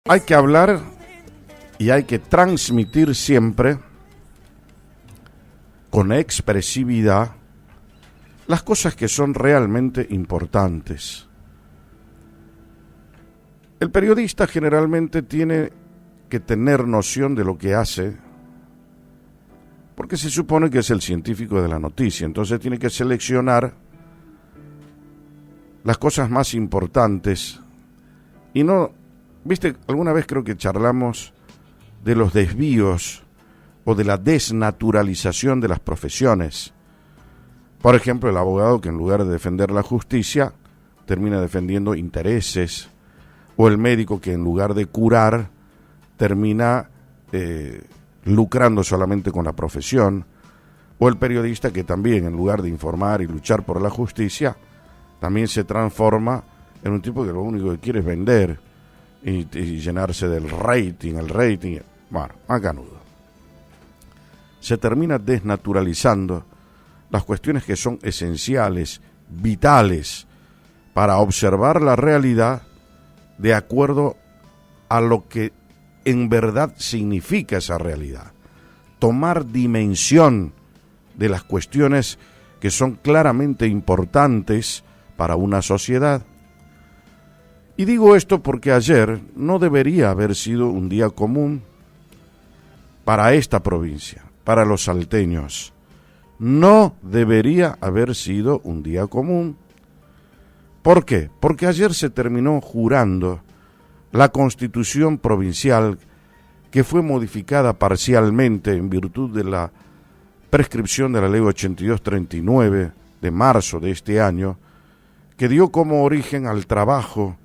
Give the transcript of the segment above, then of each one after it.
Hay que hablar y hay que transmitir siempre con expresividad las cosas que son realmente importantes. El periodista generalmente tiene que tener noción de lo que hace, porque se supone que es el científico de la noticia, entonces tiene que seleccionar las cosas más importantes y no... Viste, alguna vez creo que charlamos de los desvíos o de la desnaturalización de las profesiones. Por ejemplo, el abogado que en lugar de defender la justicia termina defendiendo intereses, o el médico que en lugar de curar termina lucrando solamente con la profesión, o el periodista que también en lugar de informar y luchar por la justicia también se transforma en un tipo que lo único que quiere es vender y llenarse del rating, bueno, macanudo. Se termina desnaturalizando las cuestiones que son esenciales, vitales, para observar la realidad de acuerdo a lo que en verdad significa esa realidad. Tomar dimensión de las cuestiones que son claramente importantes para una sociedad. Y digo esto porque ayer no debería haber sido un día común para esta provincia, para los salteños. No debería haber sido un día común. ¿Por qué? Porque ayer se terminó jurando la Constitución provincial que fue modificada parcialmente en virtud de la prescripción de la Ley 8239 de marzo de este año, que dio como origen al trabajo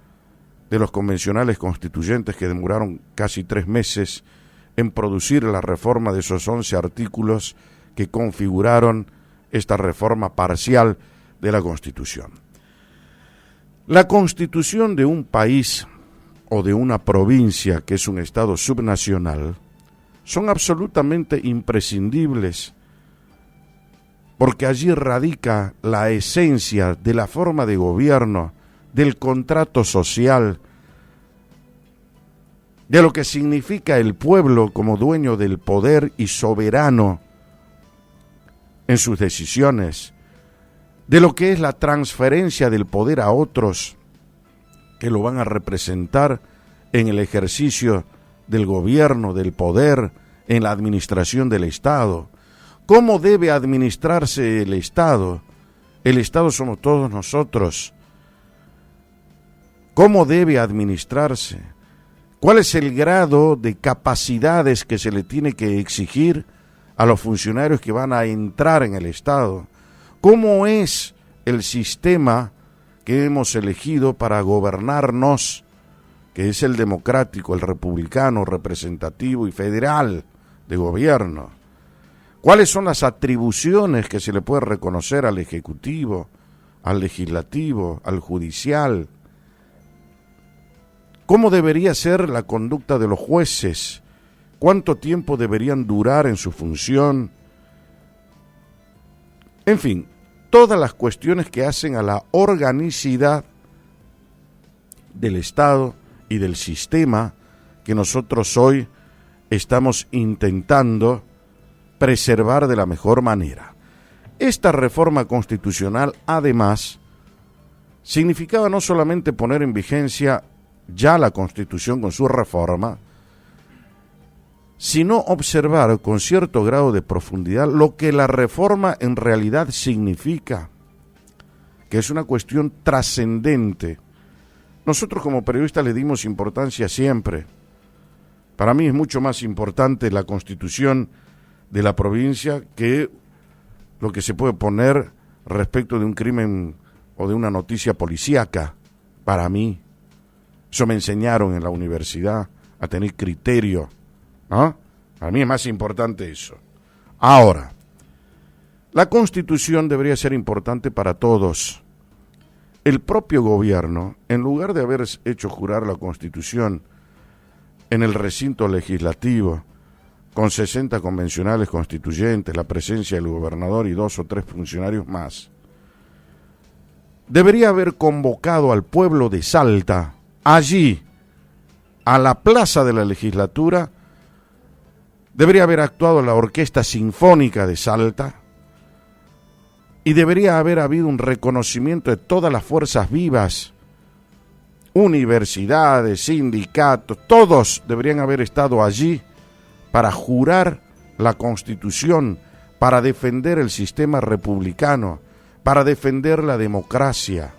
de los convencionales constituyentes que demoraron casi 3 meses en producir la reforma de esos 11 artículos que configuraron esta reforma parcial de la Constitución. La Constitución de un país o de una provincia que es un estado subnacional son absolutamente imprescindibles porque allí radica la esencia de la forma de gobierno, del contrato social, de lo que significa el pueblo como dueño del poder y soberano en sus decisiones, de lo que es la transferencia del poder a otros que lo van a representar en el ejercicio del gobierno, del poder, en la administración del Estado. ¿Cómo debe administrarse el Estado? El Estado somos todos nosotros. ¿Cómo debe administrarse? ¿Cuál es el grado de capacidades que se le tiene que exigir a los funcionarios que van a entrar en el Estado? ¿Cómo es el sistema que hemos elegido para gobernarnos, que es el democrático, el republicano, representativo y federal de gobierno? ¿Cuáles son las atribuciones que se le puede reconocer al Ejecutivo, al Legislativo, al Judicial? ¿Cómo debería ser la conducta de los jueces? ¿Cuánto tiempo deberían durar en su función? En fin, todas las cuestiones que hacen a la organicidad del Estado y del sistema que nosotros hoy estamos intentando preservar de la mejor manera. Esta reforma constitucional, además, significaba no solamente poner en vigencia ya la Constitución con su reforma, sino observar con cierto grado de profundidad lo que la reforma en realidad significa, que es una cuestión trascendente. Nosotros como periodistas le dimos importancia siempre. Para mí es mucho más importante la Constitución de la provincia que lo que se puede poner respecto de un crimen o de una noticia policíaca. Para mí, eso me enseñaron en la universidad, a tener criterio, ¿no? Para mí es más importante eso. Ahora, la Constitución debería ser importante para todos. El propio gobierno, en lugar de haber hecho jurar la Constitución en el recinto legislativo, con 60 convencionales constituyentes, la presencia del gobernador y 2 o 3 funcionarios más, debería haber convocado al pueblo de Salta allí a la plaza de la legislatura, debería haber actuado la Orquesta Sinfónica de Salta y debería haber habido un reconocimiento de todas las fuerzas vivas, universidades, sindicatos, todos deberían haber estado allí para jurar la Constitución, para defender el sistema republicano, para defender la democracia.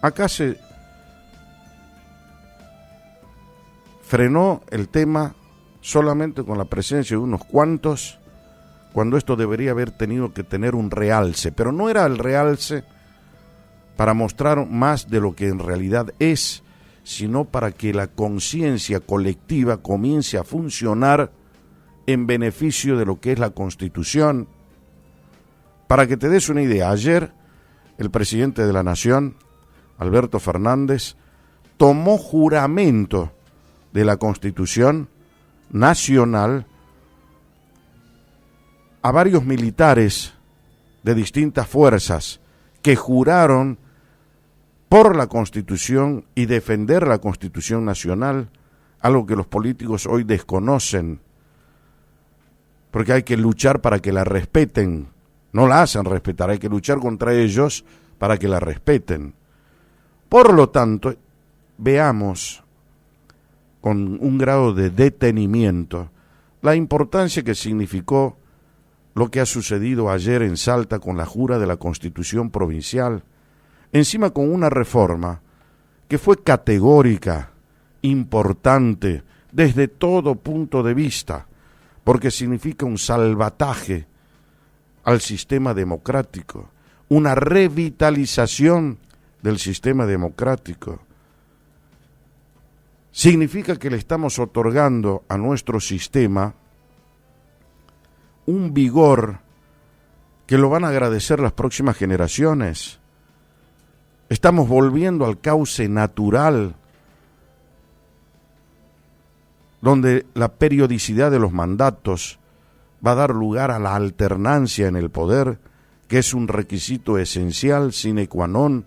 Acá se frenó el tema solamente con la presencia de unos cuantos, cuando esto debería haber tenido que tener un realce, pero no era el realce para mostrar más de lo que en realidad es, sino para que la conciencia colectiva comience a funcionar en beneficio de lo que es la Constitución. Para que te des una idea, ayer el presidente de la Nación, Alberto Fernández, tomó juramento de la Constitución Nacional a varios militares de distintas fuerzas que juraron por la Constitución y defender la Constitución Nacional, algo que los políticos hoy desconocen, porque hay que luchar para que la respeten, no la hacen respetar, hay que luchar contra ellos para que la respeten. Por lo tanto, veamos con un grado de detenimiento la importancia que significó lo que ha sucedido ayer en Salta con la jura de la Constitución Provincial, encima con una reforma que fue categórica, importante, desde todo punto de vista, porque significa un salvataje al sistema democrático, una revitalización del sistema democrático. Significa que le estamos otorgando a nuestro sistema un vigor que lo van a agradecer las próximas generaciones. Estamos volviendo al cauce natural, donde la periodicidad de los mandatos va a dar lugar a la alternancia en el poder, que es un requisito esencial sine qua non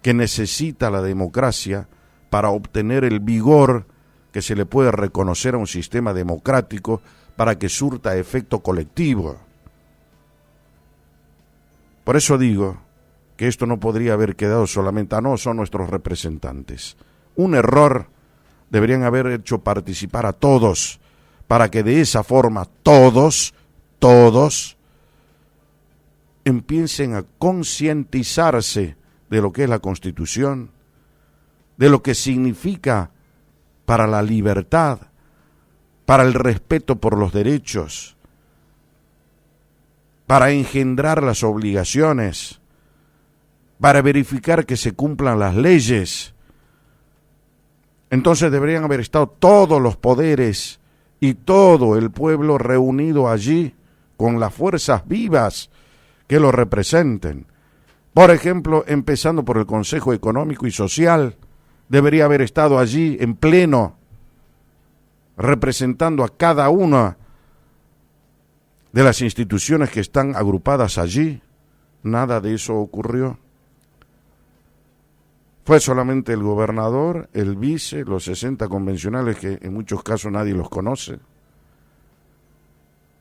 que necesita la democracia para obtener el vigor que se le puede reconocer a un sistema democrático para que surta efecto colectivo. Por eso digo que esto no podría haber quedado solamente, no, son nuestros representantes. Un error, deberían haber hecho participar a todos, para que de esa forma todos empiecen a concientizarse de lo que es la Constitución, de lo que significa para la libertad, para el respeto por los derechos, para engendrar las obligaciones, para verificar que se cumplan las leyes. Entonces deberían haber estado todos los poderes y todo el pueblo reunido allí con las fuerzas vivas que lo representen. Por ejemplo, empezando por el Consejo Económico y Social, debería haber estado allí en pleno, representando a cada una de las instituciones que están agrupadas allí. Nada de eso ocurrió. Fue solamente el gobernador, el vice, los 60 convencionales que en muchos casos nadie los conoce.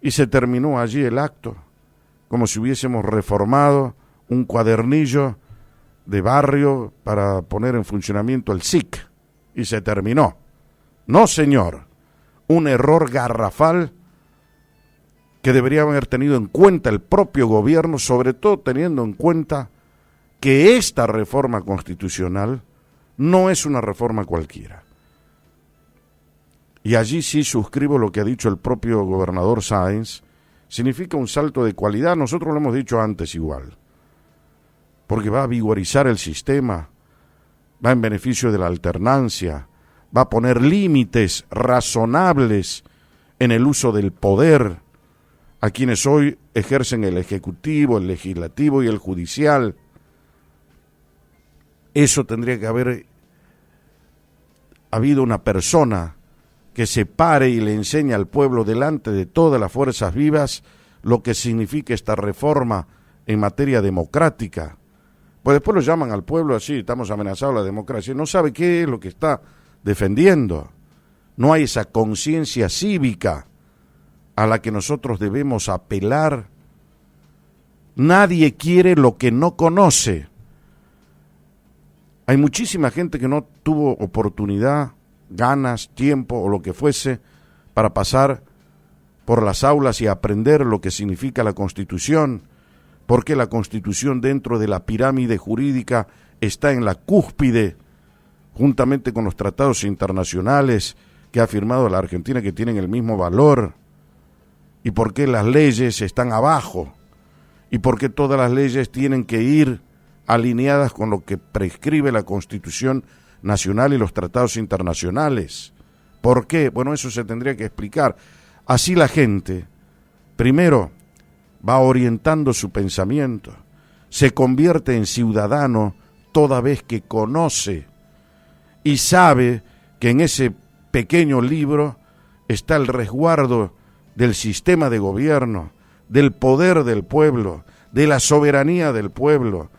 Y se terminó allí el acto, como si hubiésemos reformado un cuadernillo de barrio para poner en funcionamiento el SIC. Y se terminó. No, señor. Un error garrafal que debería haber tenido en cuenta el propio gobierno, sobre todo teniendo en cuenta que esta reforma constitucional no es una reforma cualquiera. Y allí sí suscribo lo que ha dicho el propio gobernador Sáenz, significa un salto de cualidad, nosotros lo hemos dicho antes igual, porque va a vigorizar el sistema, va en beneficio de la alternancia, va a poner límites razonables en el uso del poder a quienes hoy ejercen el ejecutivo, el legislativo y el judicial. Eso tendría que haber habido una persona que se pare y le enseñe al pueblo delante de todas las fuerzas vivas lo que significa esta reforma en materia democrática. Pues después lo llaman al pueblo así, estamos amenazados la democracia, no sabe qué es lo que está defendiendo. No hay esa conciencia cívica a la que nosotros debemos apelar. Nadie quiere lo que no conoce. Hay muchísima gente que no tuvo oportunidad, ganas, tiempo o lo que fuese para pasar por las aulas y aprender lo que significa la Constitución, porque la Constitución dentro de la pirámide jurídica está en la cúspide, juntamente con los tratados internacionales que ha firmado la Argentina, que tienen el mismo valor, y por qué las leyes están abajo, y por qué todas las leyes tienen que ir alineadas con lo que prescribe la Constitución Nacional y los tratados internacionales. ¿Por qué? Bueno, eso se tendría que explicar. Así la gente, primero, va orientando su pensamiento, se convierte en ciudadano toda vez que conoce y sabe que en ese pequeño libro está el resguardo del sistema de gobierno, del poder del pueblo, de la soberanía del pueblo,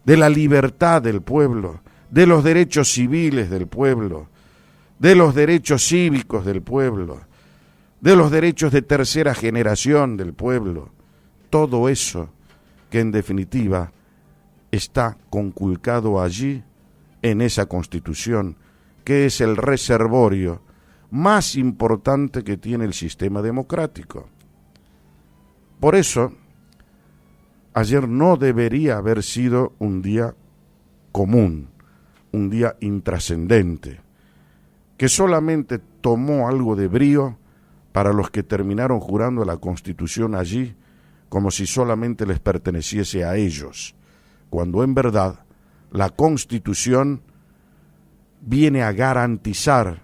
de la libertad del pueblo, de los derechos civiles del pueblo, de los derechos cívicos del pueblo, de los derechos de tercera generación del pueblo. Todo eso que en definitiva está conculcado allí en esa Constitución, que es el reservorio más importante que tiene el sistema democrático. Por eso, ayer no debería haber sido un día común, un día intrascendente, que solamente tomó algo de brío para los que terminaron jurando la Constitución allí como si solamente les perteneciese a ellos, cuando en verdad la Constitución viene a garantizar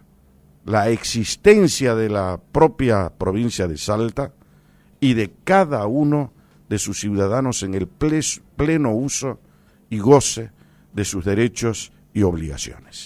la existencia de la propia provincia de Salta y de cada uno de sus ciudadanos en el pleno uso y goce de sus derechos y obligaciones.